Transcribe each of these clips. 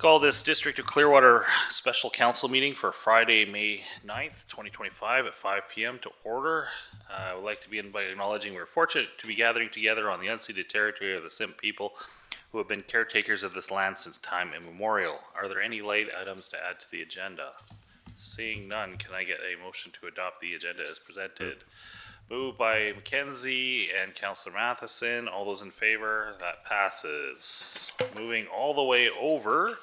Call this District of Clearwater Special Council meeting for Friday, May 9th, 2025 at 5 p.m. to order. I would like to begin by acknowledging we're fortunate to be gathering together on the unceded territory of the Simpcw people who have been caretakers of this land since time immemorial. Are there any light items to add to the agenda? Seeing none, can I get a motion to adopt the agenda as presented? Moved by Mackenzie and Councillor Matheson. All those in favor? That passes. Moving all the way over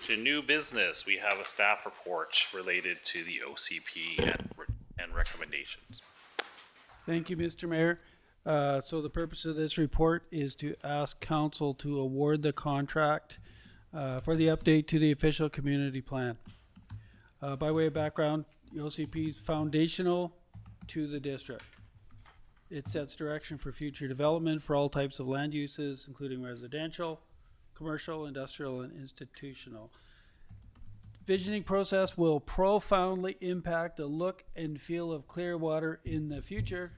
to new business, we have a staff report related to the OCP and recommendations. Thank you, Mr. Mayor. So the purpose of this report is to ask council to award the contract for the update to the official community plan. By way of background, the OCP is foundational to the district. It sets direction for future development for all types of land uses, including residential, commercial, industrial, and institutional. Visioning process will profoundly impact the look and feel of Clearwater in the future,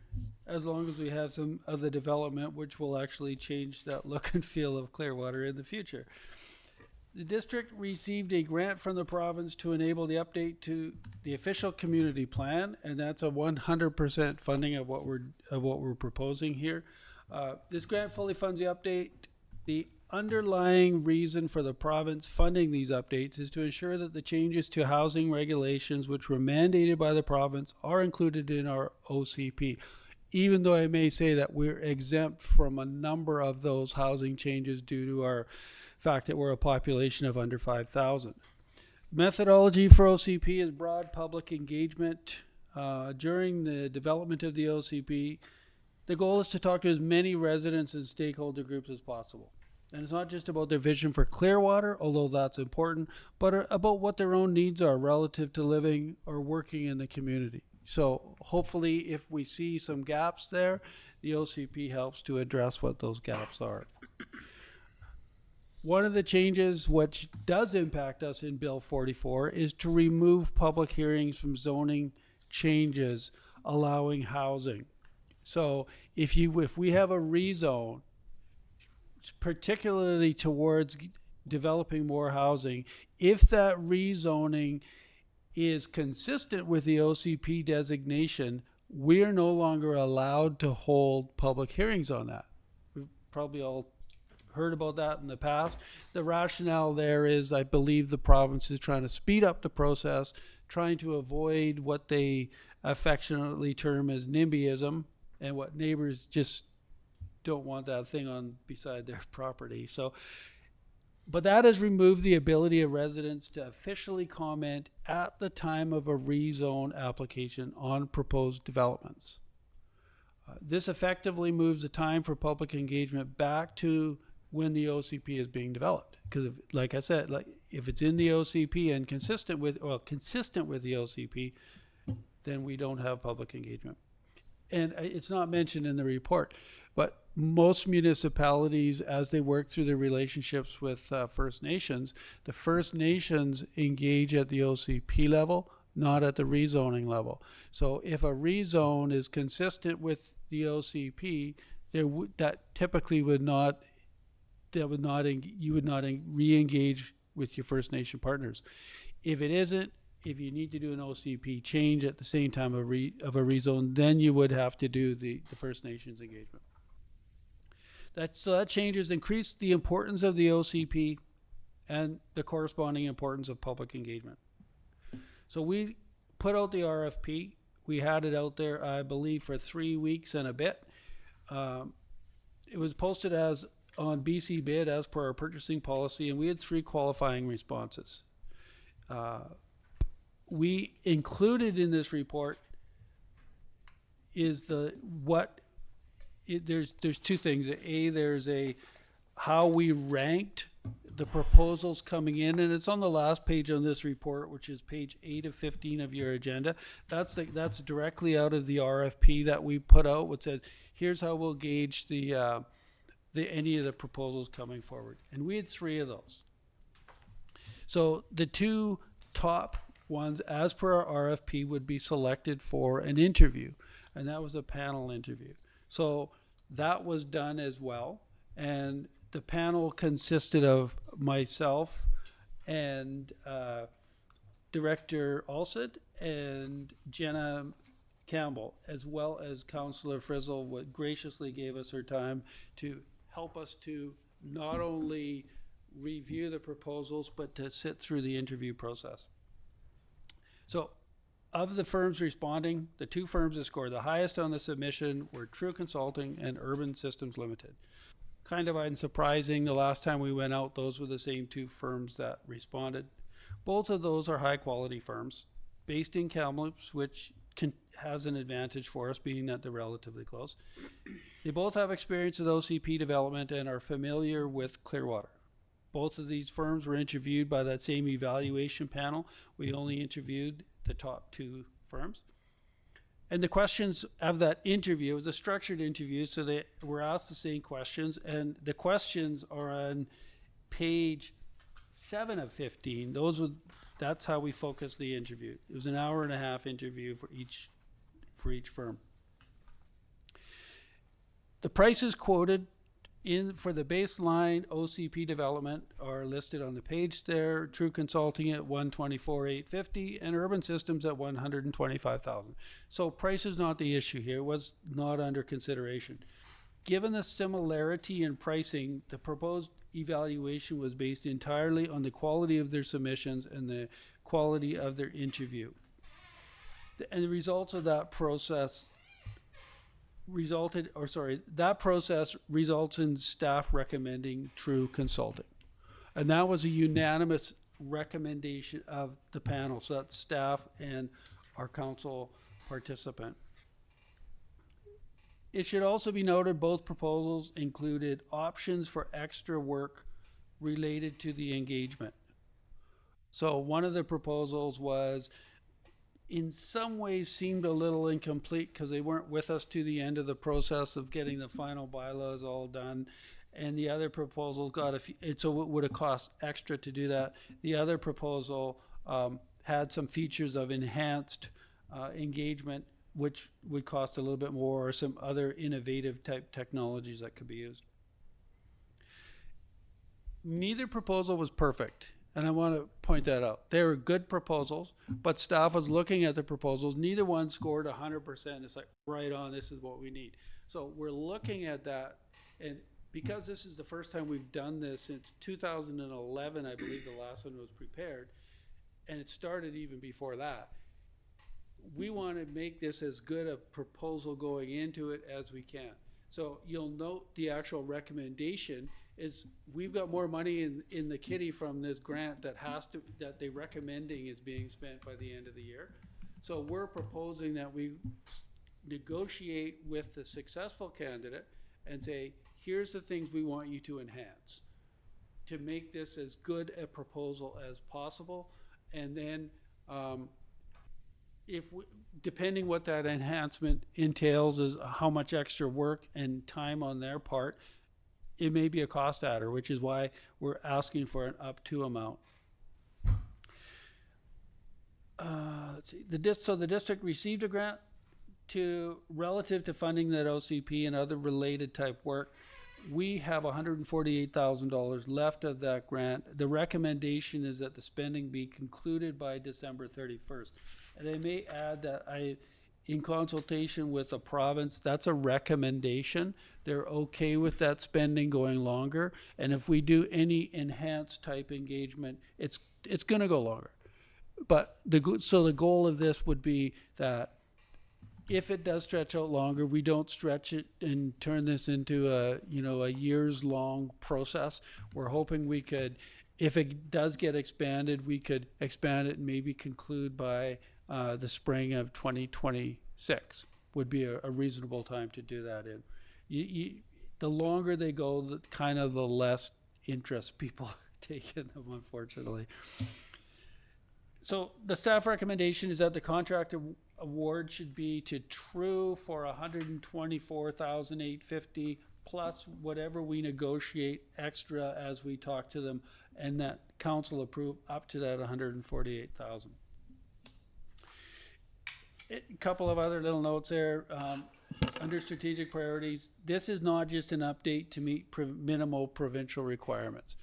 as long as we have some of the development which will actually change that look and feel of Clearwater in the future. The district received a grant from the province to enable the update to the official community plan, and that's a 100% funding of what we're proposing here. This grant fully funds the update. The underlying reason for the province funding these updates is to ensure that the changes to housing regulations which were mandated by the province are included in our OCP. Even though I may say that we're exempt from a number of those housing changes due to our fact that we're a population of under 5,000. Methodology for OCP is broad public engagement. During the development of the OCP, the goal is to talk to as many residents and stakeholder groups as possible. And it's not just about their vision for Clearwater, although that's important, but about what their own needs are relative to living or working in the community. So hopefully if we see some gaps there, the OCP helps to address what those gaps are. One of the changes which does impact us in Bill 44 is to remove public hearings from zoning changes allowing housing. So if we have a rezone, particularly towards developing more housing, if that rezoning is consistent with the OCP designation, we are no longer allowed to hold public hearings on that. We've probably all heard about that in the past. The rationale there is, I believe the province is trying to speed up the process, trying to avoid what they affectionately term as NIMBYism, and what neighbors just don't want that thing on beside their property. So, but that has removed the ability of residents to officially comment at the time of a rezone application on proposed developments. This effectively moves the time for public engagement back to when the OCP is being developed. Because like I said, if it's in the OCP and consistent with the OCP, then we don't have public engagement. And it's not mentioned in the report, but most municipalities, as they work through their relationships with First Nations, the First Nations engage at the OCP level, not at the rezoning level. So if a rezone is consistent with the OCP, that typically would not you would not re-engage with your First Nation partners. If it isn't, if you need to do an OCP change at the same time of a rezone, then you would have to do the First Nations engagement. So that change has increased the importance of the OCP and the corresponding importance of public engagement. So we put out the RFP. We had it out there, I believe, for 3 weeks and a bit. It was posted as on BC Bid as per our purchasing policy, and we had 3 qualifying responses. We included in this report is there's 2 things. There's how we ranked the proposals coming in, and it's on the last page on this report, which is page 8 of 15 of your agenda. That's directly out of the RFP that we put out, which says here's how we'll gauge any of the proposals coming forward, and we had 3 of those. So the 2 top ones, as per our RFP, would be selected for an interview, and that was a panel interview. So that was done as well, and the panel consisted of myself and Director Alsted and Jenna Campbell, as well as Councillor Frizzle, what graciously gave us her time to help us to not only review the proposals, but to sit through the interview process. So, of the firms responding, the two firms that scored the highest on the submission were True Consulting and Urban Systems Limited. Kind of unsurprising, the last time we went out, those were the same two firms that responded. Both of those are high quality firms based in Kamloops, which has an advantage for us being that they're relatively close. They both have experience with OCP development and are familiar with Clearwater. Both of these firms were interviewed by that same evaluation panel. We only interviewed the top two firms. And the questions of that interview, it was a structured interview, so they were asked the same questions, and the questions are on page 7 of 15. That's how we focused the interview. It was an hour-and-a-half interview for each firm. The prices quoted for the baseline OCP development are listed on the page there. True Consulting at $124,850 and Urban Systems at $125,000. So price is not the issue here. It was not under consideration. Given the similarity in pricing, the proposed evaluation was based entirely on the quality of their submissions and the quality of their interview. And the results of that process that process results in staff recommending True Consulting. And that was a unanimous recommendation of the panel, so that's staff and our council participant. It should also be noted both proposals included options for extra work related to the engagement. So one of the proposals was in some ways seemed a little incomplete because they weren't with us to the end of the process of getting the final bylaws all done. And the other proposal got so it would have cost extra to do that. The other proposal had some features of enhanced engagement, which would cost a little bit more, or some other innovative type technologies that could be used. Neither proposal was perfect. And I want to point that out. They were good proposals, but staff was looking at the proposals. Neither one scored 100%. It's like, right on, this is what we need. So we're looking at that. And because this is the first time we've done this since 2011, I believe the last one was prepared, and it started even before that, we want to make this as good a proposal going into it as we can. So you'll note the actual recommendation is we've got more money in the kitty from this grant that they're recommending is being spent by the end of the year. So we're proposing that we negotiate with the successful candidate and say, here's the things we want you to enhance to make this as good a proposal as possible. And then depending what that enhancement entails is how much extra work and time on their part, it may be a cost adder, which is why we're asking for an up to amount. Let's see. So the district received a grant relative to funding that OCP and other related type work. We have $148,000 left of that grant. The recommendation is that the spending be concluded by December 31st. And I may add that in consultation with the province, that's a recommendation. They're okay with that spending going longer. And if we do any enhanced type engagement, it's going to go longer. But the goal of this would be that if it does stretch out longer, we don't stretch it and turn this into a years long process. We're hoping we could, if it does get expanded, we could expand it and maybe conclude by the spring of 2026 would be a reasonable time to do that in. The longer they go, the less interest people take in them, unfortunately. So the staff recommendation is that the contract award should be to True for $124,850 plus whatever we negotiate extra as we talk to them, and that council approve up to that $148,000. A couple of other little notes there. Under strategic priorities, this is not just an update to meet minimal provincial requirements.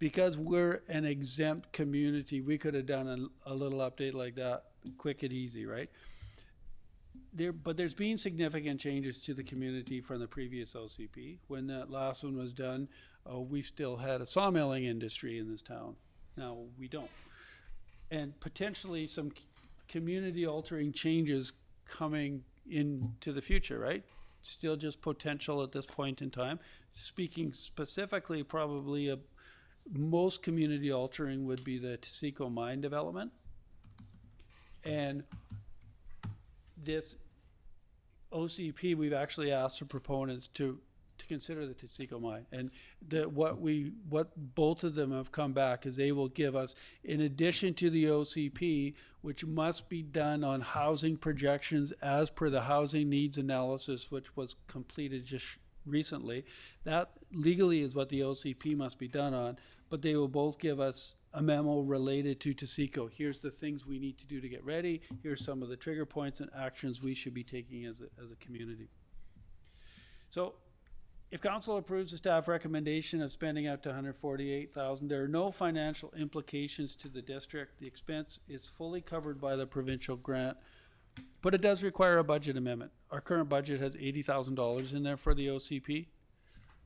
because we're an exempt community, we could have done a little update like that, quick and easy, right? But there's been significant changes to the community from the previous OCP. When that last one was done, we still had a sawmilling industry in this town. Now we don't. And potentially some community altering changes coming into the future, right? Still just potential at this point in time. Speaking specifically, probably most community altering would be the Taseko mine development. And this OCP, we've actually asked the proponents to consider the Taseko mine, and what both of them have come back is they will give us, in addition to the OCP, which must be done on housing projections as per the housing needs analysis, which was completed just recently. That legally is what the OCP must be done on, but they will both give us a memo related to Taseko. Here's the things we need to do to get ready. Here's some of the trigger points and actions we should be taking as a community. So if council approves the staff recommendation of spending up to $148,000, there are no financial implications to the district. The expense is fully covered by the provincial grant, but it does require a budget amendment. Our current budget has $80,000 in there for the OCP,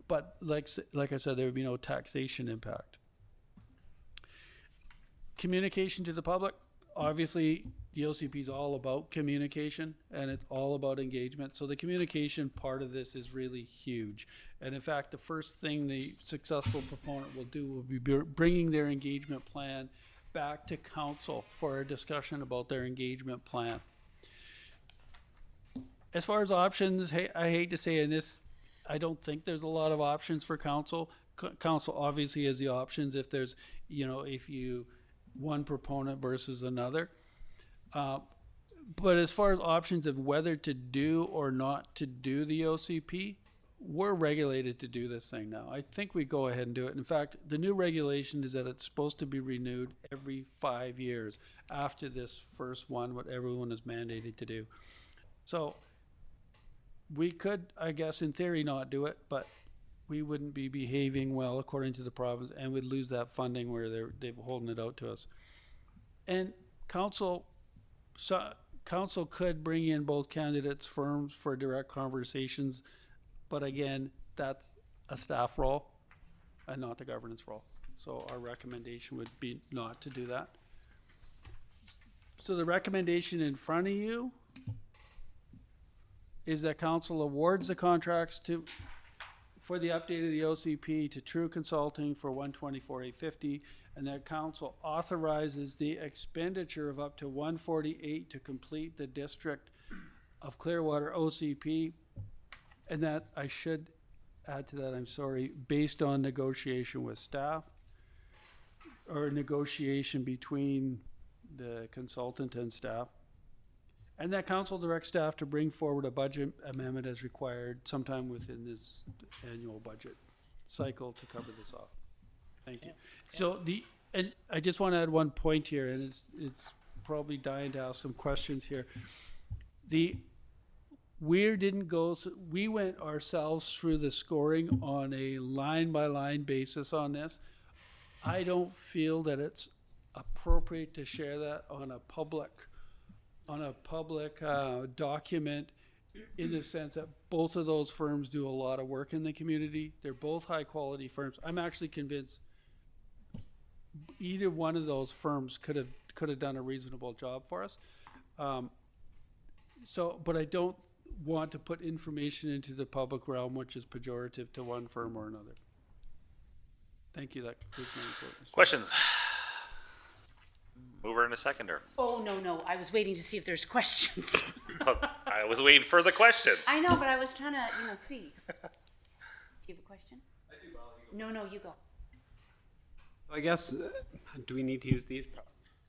but like I said, there would be no taxation impact. Communication to the public. Obviously, the OCP is all about communication and it's all about engagement. So the communication part of this is really huge. And in fact, the first thing the successful proponent will do will be bringing their engagement plan back to council for a discussion about their engagement plan. As far as options, I hate to say in this, I don't think there's a lot of options for council. Council obviously has the options if there's, if you one proponent versus another. But as far as options of whether to do or not to do the OCP, we're regulated to do this thing now. I think we go ahead and do it. In fact, the new regulation is that it's supposed to be renewed every 5 years after this first one, what everyone is mandated to do. So we could, I guess, in theory not do it, but we wouldn't be behaving well according to the province and we'd lose that funding where they're holding it out to us. And council could bring in both candidates' firms for direct conversations, but again, that's a staff role and not the governance role. So our recommendation would be not to do that. So the recommendation in front of you is that council awards the contracts for the update of the OCP to True Consulting for $124,850, and that council authorizes the expenditure of up to $148 to complete the District of Clearwater OCP, and that I should add to that, I'm sorry, based on negotiation with staff or negotiation between the consultant and staff. And that council directs staff to bring forward a budget amendment as required sometime within this annual budget cycle to cover this off. Thank you. So and I just want to add one point here, and it's probably dying to ask some questions here. We went ourselves through the scoring on a line by line basis on this. I don't feel that it's appropriate to share that on a public document, in the sense that both of those firms do a lot of work in the community. They're both high quality firms. I'm actually convinced either one of those firms could have done a reasonable job for us. But I don't want to put information into the public realm which is pejorative to one firm or another. Thank you. That concludes my report. Questions? Mover and a seconder. Oh, no. I was waiting to see if there's questions. I was waiting for the questions. I know, but I was trying to, see. Do you have a question? I do. No, you go. I guess, do we need to use these?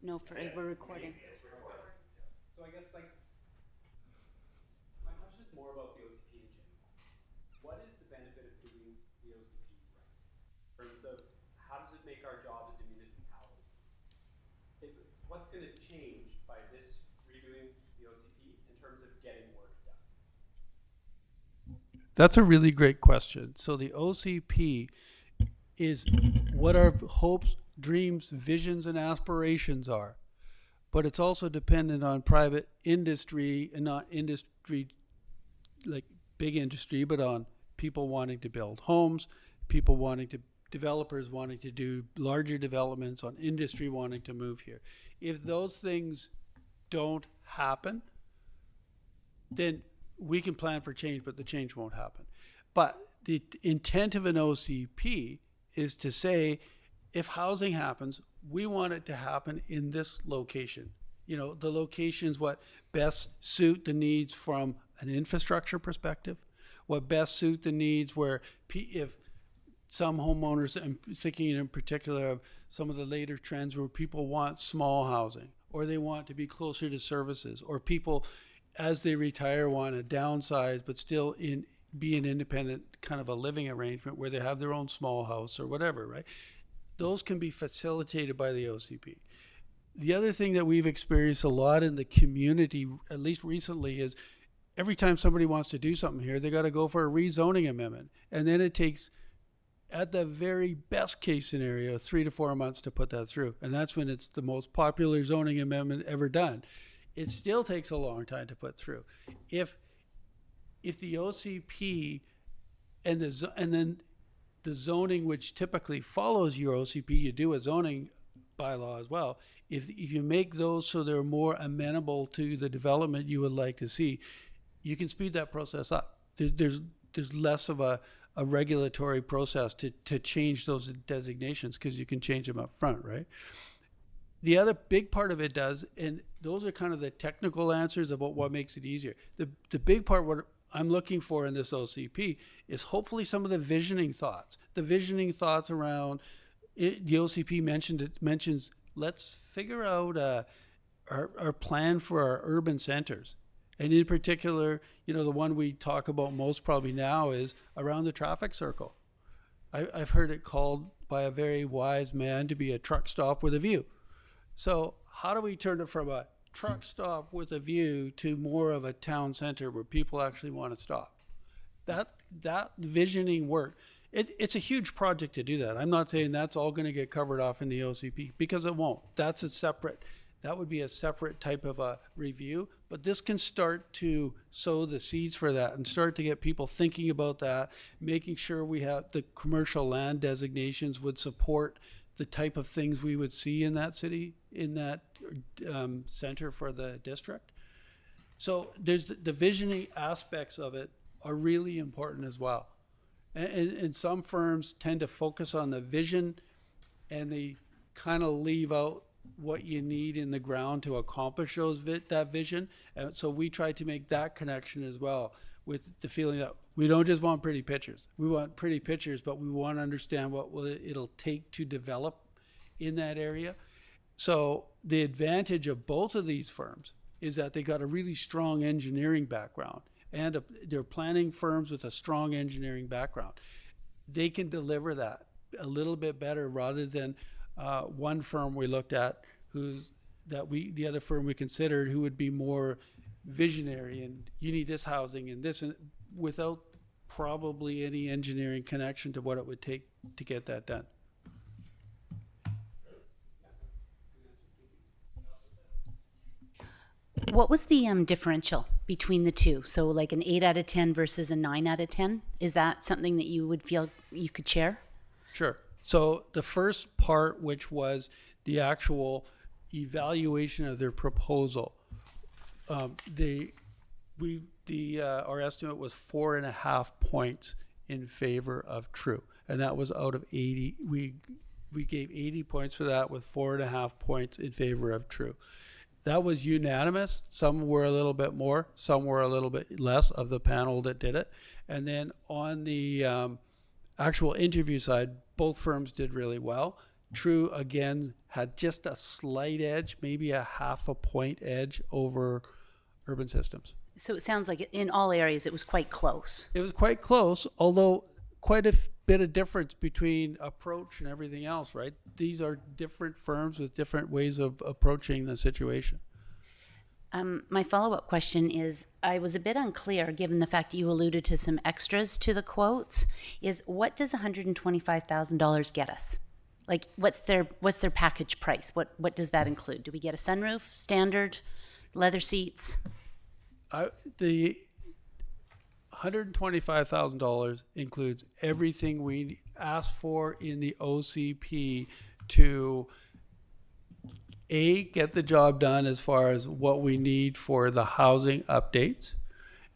No, we're recording. So I guess, my question is more about the OCP in general. What is the benefit of doing the OCP right? In terms of, how does it make our job as a municipality? What's going to change by this redoing the OCP in terms of getting work done? That's a really great question. So the OCP is what our hopes, dreams, visions, and aspirations are. But it's also dependent on private industry, and not industry like big industry, but on people wanting to build homes, developers wanting to do larger developments, on industry wanting to move here. If those things don't happen, then we can plan for change, but the change won't happen. But the intent of an OCP is to say, if housing happens, we want it to happen in this location. You know, the locations what best suit the needs from an infrastructure perspective, what best suit the needs where if some homeowners, I'm thinking in particular of some of the later trends where people want small housing, or they want to be closer to services, or people as they retire want to downsize but still be an independent kind of a living arrangement where they have their own small house or whatever, right? Those can be facilitated by the OCP. The other thing that we've experienced a lot in the community, at least recently, is every time somebody wants to do something here, they got to go for a rezoning amendment. And then it takes, at the very best case scenario, 3 to 4 months to put that through. And that's when it's the most popular zoning amendment ever done. It still takes a long time to put through. If the OCP and then the zoning, which typically follows your OCP, you do a zoning bylaw as well. If you make those so they're more amenable to the development you would like to see, you can speed that process up. There's less of a regulatory process to change those designations because you can change them up front, right? The other big part of it does, and those are kind of the technical answers about what makes it easier. The big part, what I'm looking for in this OCP, is hopefully some of the visioning thoughts. The visioning thoughts around it, the OCP mentions let's figure out our plan for our urban centers. And in particular, you know, the one we talk about most probably now is around the traffic circle. I've heard it called by a very wise man to be a truck stop with a view. So how do we turn it from a truck stop with a view to more of a town center where people actually want to stop? That visioning work, it's a huge project to do that. I'm not saying that's all going to get covered off in the OCP, because it won't. That would be a separate type of a review, but this can start to sow the seeds for that and start to get people thinking about that, making sure we have the commercial land designations would support the type of things we would see in that city, in that center for the district. So there's the visioning aspects of it are really important as well. And some firms tend to focus on the vision and they kind of leave out what you need in the ground to accomplish that vision. And so we try to make that connection as well, with the feeling that we don't just want pretty pictures. We want pretty pictures, but we want to understand what it'll take to develop in that area. So the advantage of both of these firms is that they got a really strong engineering background, and they're planning firms with a strong engineering background. They can deliver that a little bit better rather than one firm we looked at the other firm we considered who would be more visionary and you need this housing and this, and without probably any engineering connection to what it would take to get that done. What was the differential between the two? So like an 8 out of 10 versus a 9 out of 10? Is that something that you would feel you could share? Sure. So the first part, which was the actual evaluation of their proposal, our estimate was 4.5 points in favor of True, and that was out of 80. We gave 80 points for that, with 4.5 points in favor of True. That was unanimous. Some were a little bit more, some were a little bit less of the panel that did it. And then on the actual interview side, both firms did really well. True, again, had just a slight edge, maybe a 0.5 point edge over Urban Systems. So it sounds like in all areas it was quite close. It was quite close, although quite a bit of difference between approach and everything else, right? These are different firms with different ways of approaching the situation. My follow-up question is, I was a bit unclear, given the fact that you alluded to some extras to the quotes, is what does $125,000 get us? Like, what's their package price? What does that include? Do we get a sunroof, standard, leather seats? The $125,000 includes everything we asked for in the OCP to get the job done as far as what we need for the housing updates,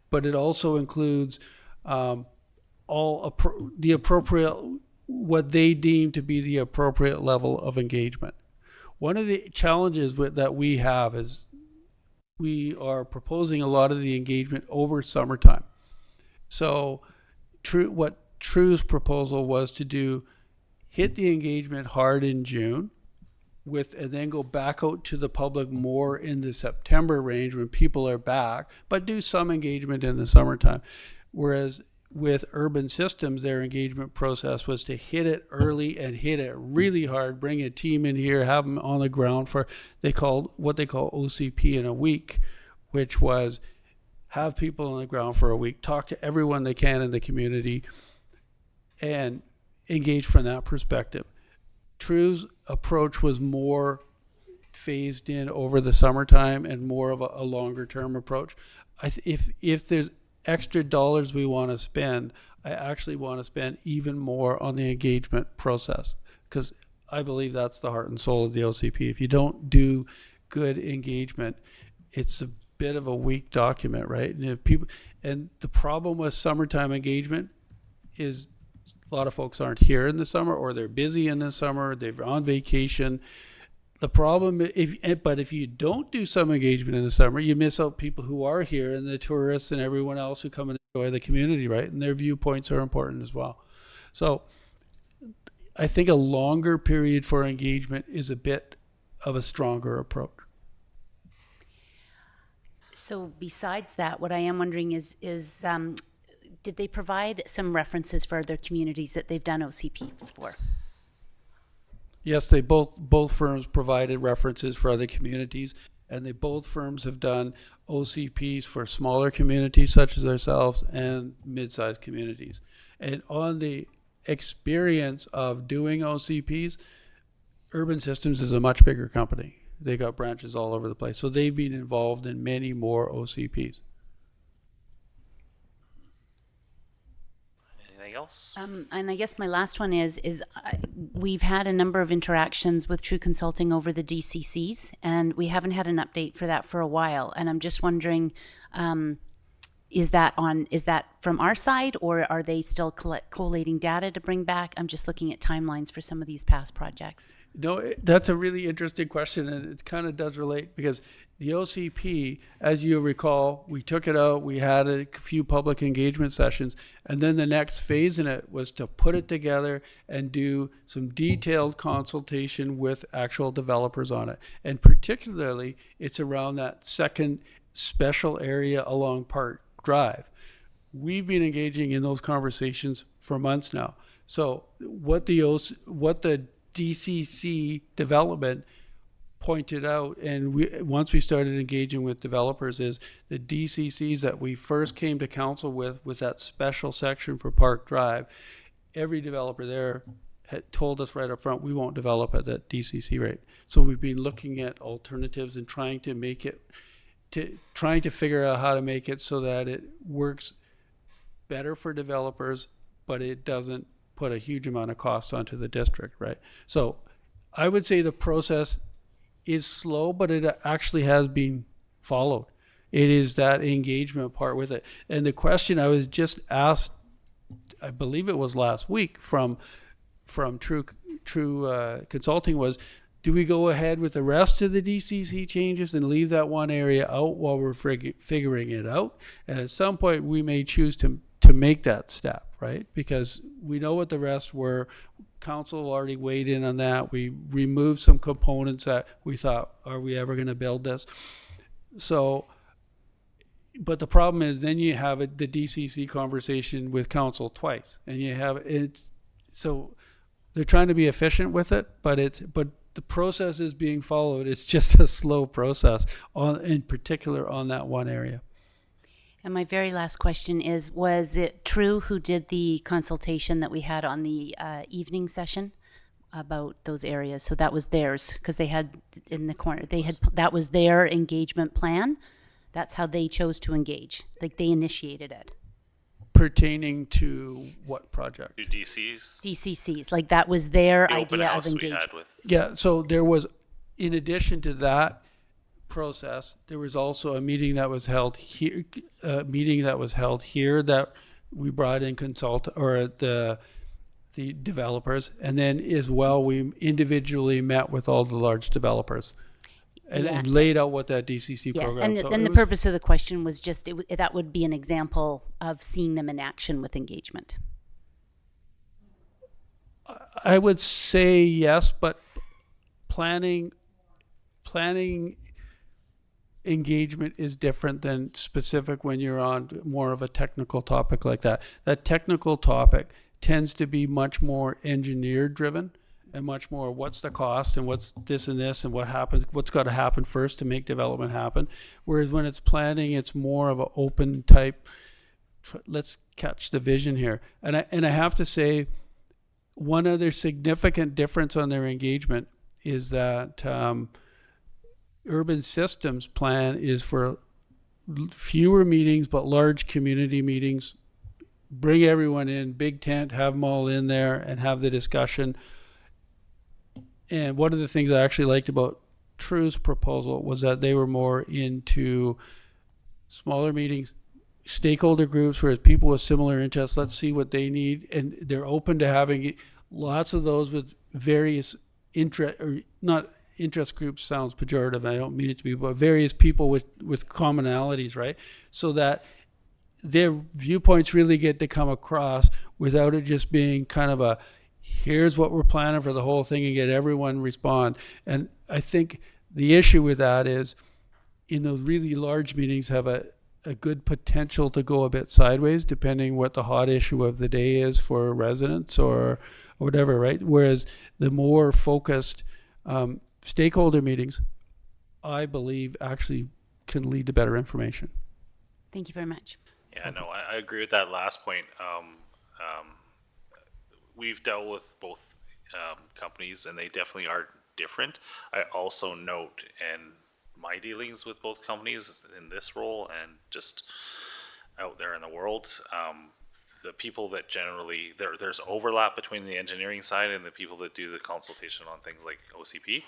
but it also includes the appropriate, what they deem to be the appropriate level of engagement. One of the challenges that we have is we are proposing a lot of the engagement over summertime. So what True's proposal was to hit the engagement hard in June, and then go back out to the public more in the September range when people are back, but do some engagement in the summertime. Whereas with Urban Systems, their engagement process was to hit it early and hit it really hard, bring a team in here, have them on the ground for what they call OCP in a week, which was have people on the ground for a week, talk to everyone they can in the community, and engage from that perspective. True's approach was more phased in over the summertime and more of a longer term approach. If there's extra dollars we want to spend, I actually want to spend even more on the engagement process, because I believe that's the heart and soul of the OCP. If you don't do good engagement, it's a bit of a weak document, right? And the problem with summertime engagement is a lot of folks aren't here in the summer, or they're busy in the summer, they're on vacation. The problem, if you don't do some engagement in the summer, you miss out people who are here and the tourists and everyone else who come and enjoy the community, right? And their viewpoints are important as well. So I think a longer period for engagement is a bit of a stronger approach. So besides that, what I am wondering is did they provide some references for other communities that they've done OCPs for? Yes, they both firms provided references for other communities, and both firms have done OCPs for smaller communities such as ourselves and mid-sized communities. And on the experience of doing OCPs, Urban Systems is a much bigger company. They got branches all over the place, so they've been involved in many more OCPs. Anything else? And I guess my last one is we've had a number of interactions with True Consulting over the DCCs, and we haven't had an update for that for a while. And I'm just wondering, is that from our side, or are they still collating data to bring back? I'm just looking at timelines for some of these past projects. No, that's a really interesting question, and it kind of does relate, because the OCP, as you recall, we took it out, we had a few public engagement sessions, and then the next phase in it was to put it together and do some detailed consultation with actual developers on it. And particularly, it's around that second special area along Park Drive. We've been engaging in those conversations for months now. So what the DCC development pointed out, and once we started engaging with developers, is the DCCs that we first came to council with that special section for Park Drive, every developer there had told us right up front, we won't develop at that DCC rate. So we've been looking at alternatives and trying to figure out how to make it so that it works better for developers, but it doesn't put a huge amount of cost onto the district, right? So I would say the process is slow, but it actually has been followed. It is that engagement part with it. And the question I was just asked, I believe it was last week from True Consulting, was, do we go ahead with the rest of the DCC changes and leave that one area out while we're figuring it out? And at some point we may choose to make that step, right? Because we know what the rest were. Council already weighed in on that. We removed some components that we thought, are we ever going to build this? So, but the problem is then you have the DCC conversation with council twice, and you have so they're trying to be efficient with it, but the process is being followed. It's just a slow process, in particular on that one area. And my very last question is, was it True who did the consultation that we had on the evening session about those areas? So that was theirs, because they had in the corner, that was their engagement plan. That's how they chose to engage. Like, they initiated it. Pertaining to what project? Do DCs? DCCs, like that was their The open idea of house we engagement. had with. Yeah, so there was, in addition to that process, there was also a meeting that was held here, that we brought in the developers, and then as well, we individually met with all the large developers and laid out what that DCC Yeah, program. So and it the was- purpose of the question was just, that would be an example of seeing them in action with engagement. I would say yes, but planning engagement is different than specific when you're on more of a technical topic like that. That technical topic tends to be much more engineer driven and much more what's the cost and what's this and this and what's got to happen first to make development happen. Whereas when it's planning, it's more of an open type, let's catch the vision here. And I have to say, one other significant difference on their engagement is that Urban Systems plan is for fewer meetings but large community meetings. Bring everyone in, big tent, have them all in there and have the discussion. And one of the things I actually liked about True's proposal was that they were more into smaller meetings, stakeholder groups, whereas people with similar interests, let's see what they need. And they're open to having lots of those with various interest groups sounds pejorative, I don't mean it to be, but various people with commonalities, right? So that their viewpoints really get to come across without it just being kind of a, here's what we're planning for the whole thing and get everyone respond. And I think the issue with that is, in those really large meetings have a good potential to go a bit sideways depending what the hot issue of the day is for residents or whatever, right? Whereas the more focused stakeholder meetings, I believe, actually can lead to better information. Thank you very much. Yeah, no, I agree with that last point. We've dealt with both companies, and they definitely are different. I also note in my dealings with both companies in this role and just out there in the world, the people that generally, there's overlap between the engineering side and the people that do the consultation on things like OCP,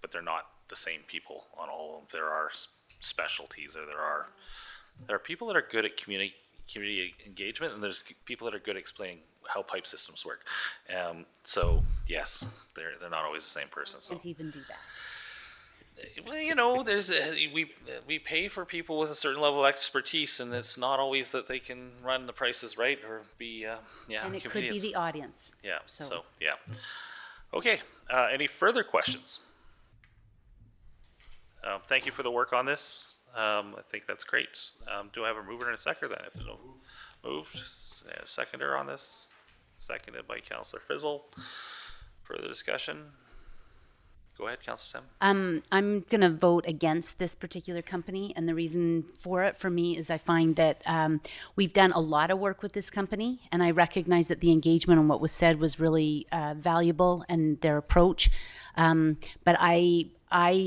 but they're not the same people on all of them. There are specialties, or there are people that are good at community engagement, and there's people that are good at explaining how pipe systems work. So yes, they're not always the same person. So. Can't even do that. Well, there's we pay for people with a certain level of expertise, and it's not always that they can run the prices right or be And it could be convenience. the audience. Yeah. So- So yeah. Okay. Any further questions? Thank you for the work on this. I think that's great. Do I have a mover and a seconder then? If there's no moved, seconder on this, seconded by Councillor Fizzle. Further discussion? Go ahead, Councillor Sam. I'm going to vote against this particular company, and the reason for it for me is I find that we've done a lot of work with this company, and I recognize that the engagement on what was said was really valuable and their approach. But I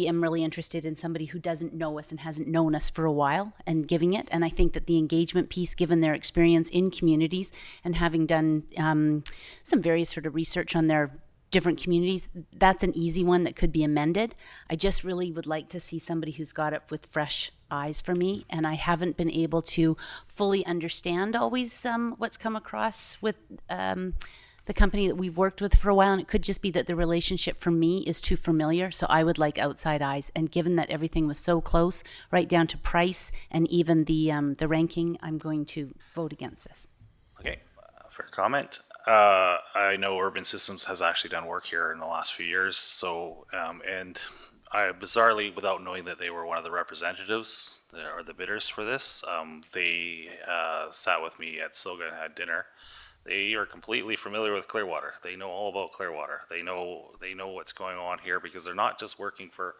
am really interested in somebody who doesn't know us and hasn't known us for a while and giving it. And I think that the engagement piece, given their experience in communities and having done some various sort of research on their different communities, that's an easy one that could be amended. I just really would like to see somebody who's got it with fresh eyes for me, and I haven't been able to fully understand always what's come across with the company that we've worked with for a while, and it could just be that the relationship for me is too familiar, so I would like outside eyes. And given that everything was so close, right down to price and even the ranking, I'm going to vote against this. Okay, fair comment. I know Urban Systems has actually done work here in the last few years, so and I bizarrely, without knowing that they were one of the representatives or the bidders for this, they sat with me at Silga and had dinner They are completely familiar with Clearwater. They know all about Clearwater. They know what's going on here because they're not just working for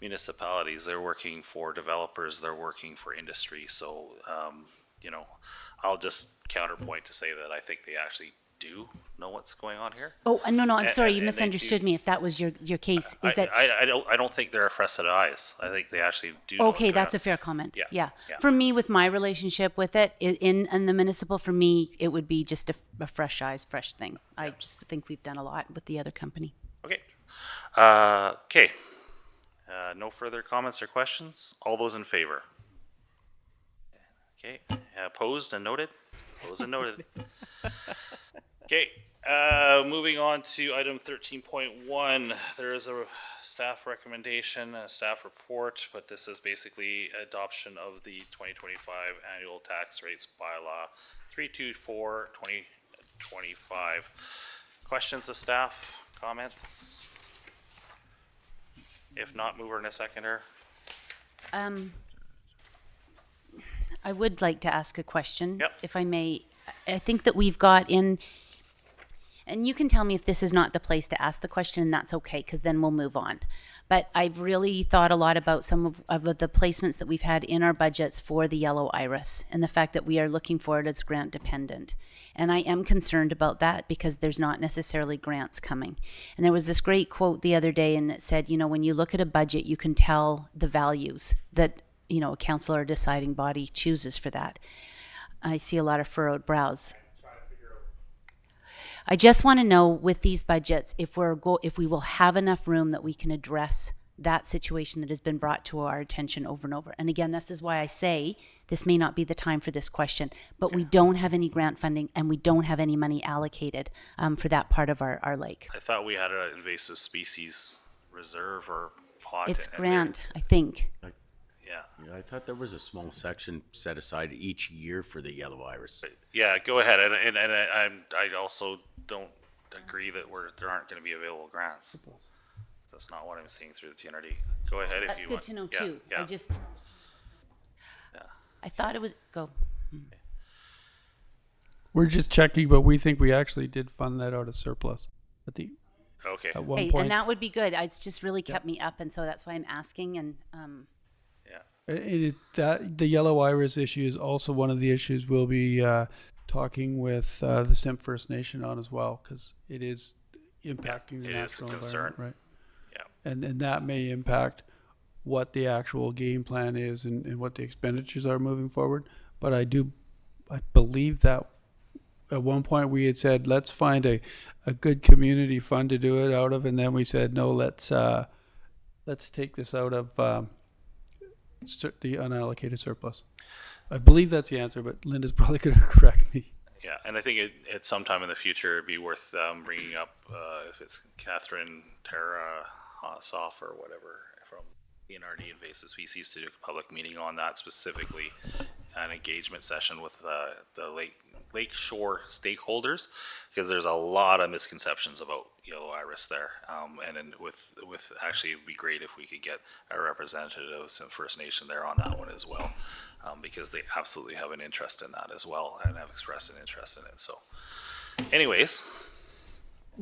municipalities. They're working for developers. They're working for industry. So, you know, I'll just counterpoint to say that I think they actually do know what's going on here. Oh, no, I'm sorry, you and they misunderstood do- me if that was your case. Is that, I don't think they're a fresh set of eyes. I think they actually do know what's okay, going that's on. a fair comment. Yeah, Yeah. yeah. For me, with my relationship with it, in the municipal, for me, it would be just a fresh eyes, fresh thing. I just think we've done a lot with the other company. Okay. Okay. No further comments or questions? All those in favor? Okay. Opposed and noted? Opposed and noted. Okay. Moving on to item 13.1. There is a staff recommendation, a staff report, but this is basically adoption of the 2025 annual tax rates bylaw 324/2025. Questions of staff? Comments? If not, mover and a seconder. I would like to ask a question, Yep. if I may. I think that we've got in, and you can tell me if this is not the place to ask the question, and that's okay, because then we'll move on. But I've really thought a lot about some of the placements that we've had in our budgets for the Yellow Iris, and the fact that we are looking for it as grant dependent. And I am concerned about that because there's not necessarily grants coming. And there was this great quote the other day, and it said, you know, when you look at a budget, you can tell the values that, you know, a council or deciding body chooses for that. I see a lot of furrowed brows. I just want to know with these budgets if we will have enough room that we can address that situation that has been brought to our attention over and over. And again, this is why I say this may not be the time for this question, but we don't have any grant funding and we don't have any money allocated for that part of our lake. I thought we had an invasive species reserve or pot. It's and grant, I think. Yeah. Yeah, I thought there was a small section set aside each year for the yellow iris. Yeah, go ahead. And I also don't agree that there aren't going to be available grants. That's not what I'm seeing through the TNRD. Go ahead if That's you good want. to know Yeah, too. yeah. I thought it was, go. We're just checking, but we think we actually did fund that out of surplus Okay. at one Hey, point. and that would be good. It's just really kept me up, and so that's why I'm asking. And Yeah. The Yellow Iris issue is also one of the issues we'll be talking with the Simp First Nation on as well, because it is impacting the it is a natural concern. environment, right? Yeah. And that may impact what the actual game plan is and what the expenditures are moving forward. But I believe that at one point we had said, let's find a good community fund to do it out of. And then we said, no, let's take this out of the unallocated surplus. I believe that's the answer, but Linda's probably going to correct me. Yeah, and I think at some time in the future, it'd be worth bringing up if it's Catherine Tara Hassoff or whatever from ENRD Invasive Species to do a public meeting on that specifically, an engagement session with the lake shore stakeholders, because there's a lot of misconceptions about yellow iris there, and then with actually it'd be great if we could get a representative of some First Nation there on that one as well, because they absolutely have an interest in that as well and have expressed an interest in it. So anyways,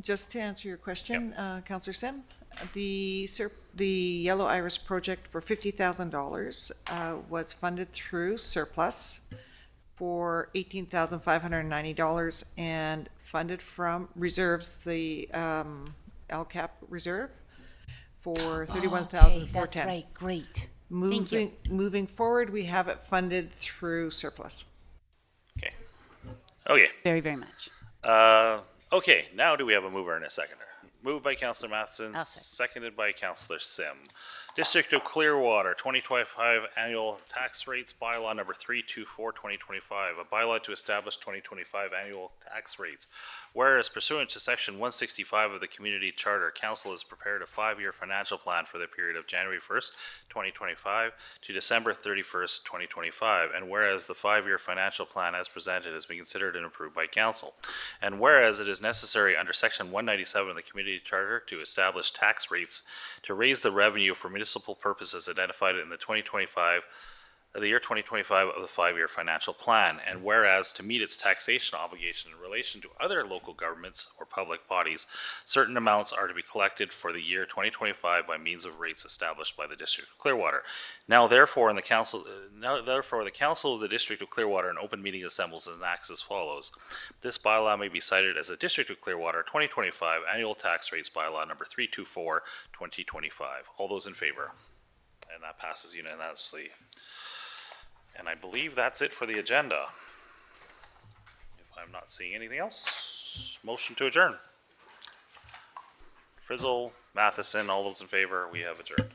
Just to answer your question, Councillor Sim, the Yellow Iris project for $50,000 was funded through surplus for $18,590 and funded from reserves, the LCAP reserve for $31,410. okay, that's right. Great. Thank you. Moving forward, we have it funded through surplus. okay. Very, very much. Okay, now do we have a mover and a seconder? Moved by Councillor Matheson, I'll second. seconded by Councillor Sim. District of Clearwater, 2025 Annual Tax Rates Bylaw Number 324/2025, a bylaw to establish 2025 annual tax rates. Whereas pursuant to Section 165 of the Community Charter, Council has prepared a 5-year financial plan for the period of January 1st, 2025 to December 31st, 2025. And whereas the 5-year financial plan as presented has been considered and approved by Council. And whereas it is necessary under Section 197 of the Community Charter to establish tax rates to raise the revenue for municipal purposes identified in the 2025 of the year 2025 of the 5-year financial plan. And whereas to meet its taxation obligation in relation to other local governments or public bodies, certain amounts are to be collected for the year 2025 by means of rates established by the District of Clearwater. Now therefore the Council of the District of Clearwater in open meeting assembles and acts as follows. This bylaw may be cited as the District of Clearwater 2025 annual tax rates bylaw number 324 2025. All those in favor? And that passes unanimously. And I believe that's it for the agenda. If I'm not seeing anything else, motion to adjourn. Frizzle, Matheson, all those in favor, we have adjourned.